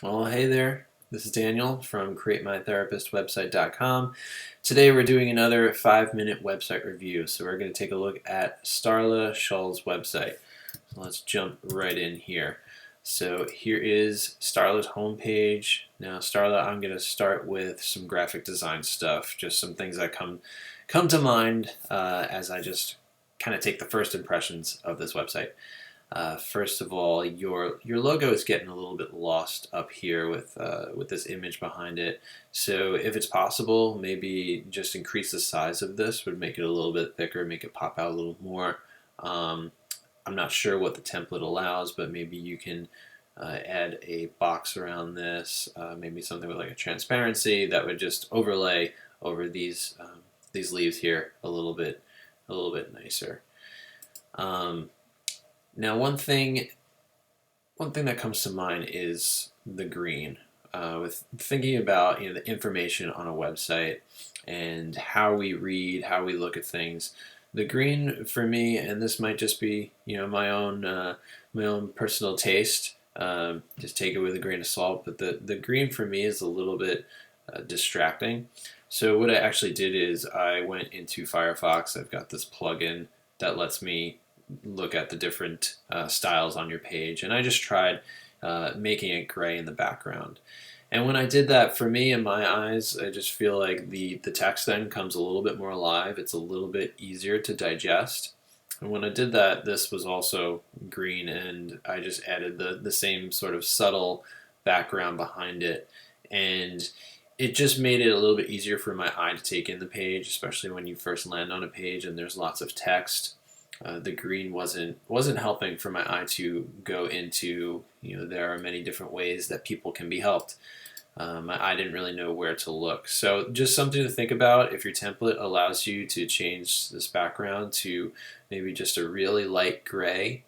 Well, hey there. This is Daniel from CreateMyTherapistWebsite.com. Today we're doing another 5-minute website review. So we're going to take a look at Starla Sholl's website. So let's jump right in here. So here is Starla's homepage. Now Starla, I'm going to start with some graphic design stuff, just some things that come to mind as I just kind of take the first impressions of this website. First of all, your logo is getting a little bit lost up here with this image behind it. So if it's possible, maybe just increase the size of this would make it a little bit thicker, make it pop out a little more. Um, I'm not sure what the template allows, but maybe you can add a box around this, maybe something with like a transparency that would just overlay over these leaves here a little bit nicer. Um, Now, one thing that comes to mind is the green. With thinking about the information on a website and how we read, how we look at things, the green for me, and this might just be my own personal taste. Just take it with a grain of salt. But the green for me is a little bit distracting. So what I actually did is I went into Firefox. I've got this plugin that lets me look at the different styles on your page, and I just tried making it gray in the background. And when I did that, for me, in my eyes, I just feel like the text then comes a little bit more alive. It's a little bit easier to digest. And when I did that, this was also green, and I just added the same sort of subtle background behind it. And it just made it a little bit easier for my eye to take in the page, especially when you first land on a page and there's lots of text. The green wasn't helping for my eye to go into. There are many different ways that people can be helped. My eye didn't really know where to look. So just something to think about if your template allows you to change this background to maybe just a really light gray.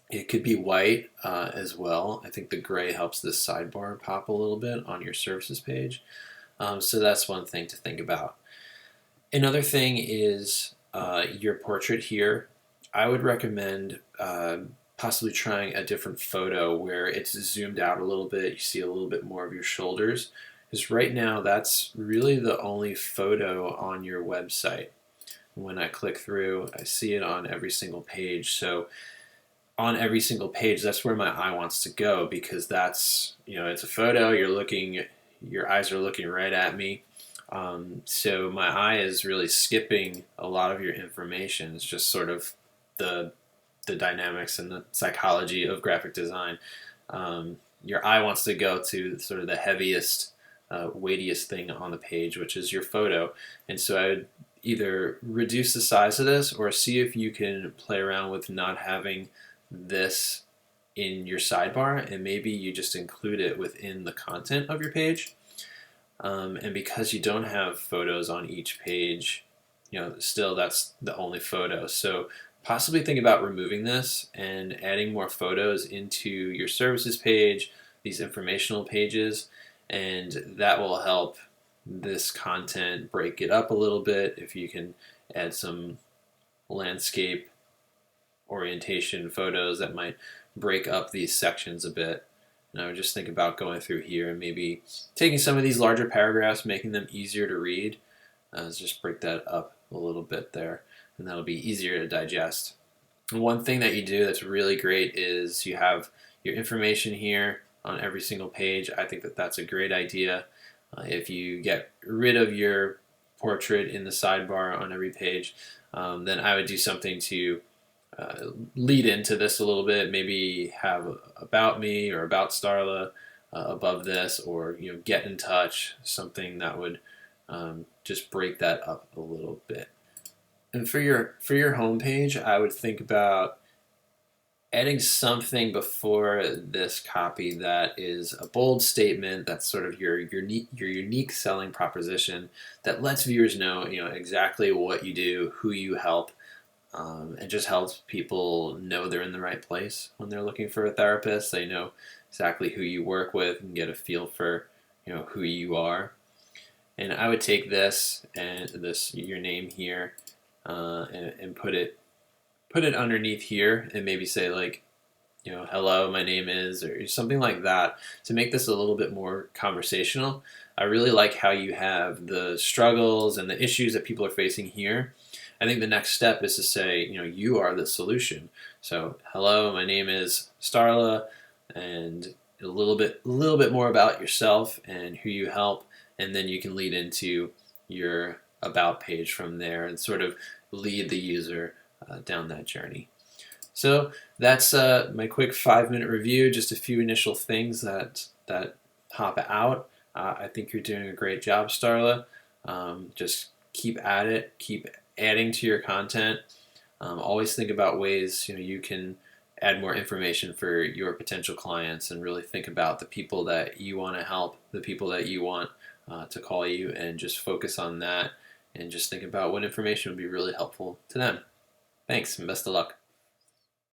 It could be white as well. I think the gray helps this sidebar pop a little bit on your services page. So that's one thing to think about. Another thing is your portrait here. I would recommend possibly trying a different photo where it's zoomed out a little bit. You see a little bit more of your shoulders. Because right now, that's really the only photo on your website. When I click through, I see it on every single page. So on every single page, that's where my eye wants to go because it's a photo. Your eyes are looking right at me. So my eye is really skipping a lot of your information. It's just sort of the dynamics and the psychology of graphic design. Your eye wants to go to sort of the heaviest, weightiest thing on the page, which is your photo. And so I would either reduce the size of this or see if you can play around with not having this in your sidebar, and maybe you just include it within the content of your page. And because you don't have photos on each page, still that's the only photo. So possibly think about removing this and adding more photos into your services page, these informational pages, and that will help this content break it up a little bit. If you can add some landscape orientation photos that might break up these sections a bit. And I would just think about going through here and maybe taking some of these larger paragraphs, making them easier to read. Just break that up a little bit there, and that'll be easier to digest. And one thing that you do that's really great is you have your information here on every single page. I think that that's a great idea. If you get rid of your portrait in the sidebar on every page, then I would do something to lead into this a little bit. Maybe have about me or about Starla above this, or get in touch, something that would just break that up a little bit. And for your homepage, I would think about adding something before this copy that is a bold statement. That's sort of your unique selling proposition that lets viewers know exactly what you do, who you help. It just helps people know they're in the right place when they're looking for a therapist. They know exactly who you work with and get a feel for who you are. And I would take this and your name here and put it underneath here, and maybe say like hello, my name is, or something like that to make this a little bit more conversational. I really like how you have the struggles and the issues that people are facing here. I think the next step is to say, you are the solution. So, hello, my name is Starla, and a little bit more about yourself and who you help, and then you can lead into your about page from there and sort of lead the user down that journey. So that's my quick 5-minute review. Just a few initial things that pop out. I think you're doing a great job, Starla. Just keep at it. Keep adding to your content. Always think about ways you can add more information for your potential clients, and really think about the people that you want to help, the people that you want to call you, and just focus on that. And just think about what information would be really helpful to them. Thanks, and best of luck.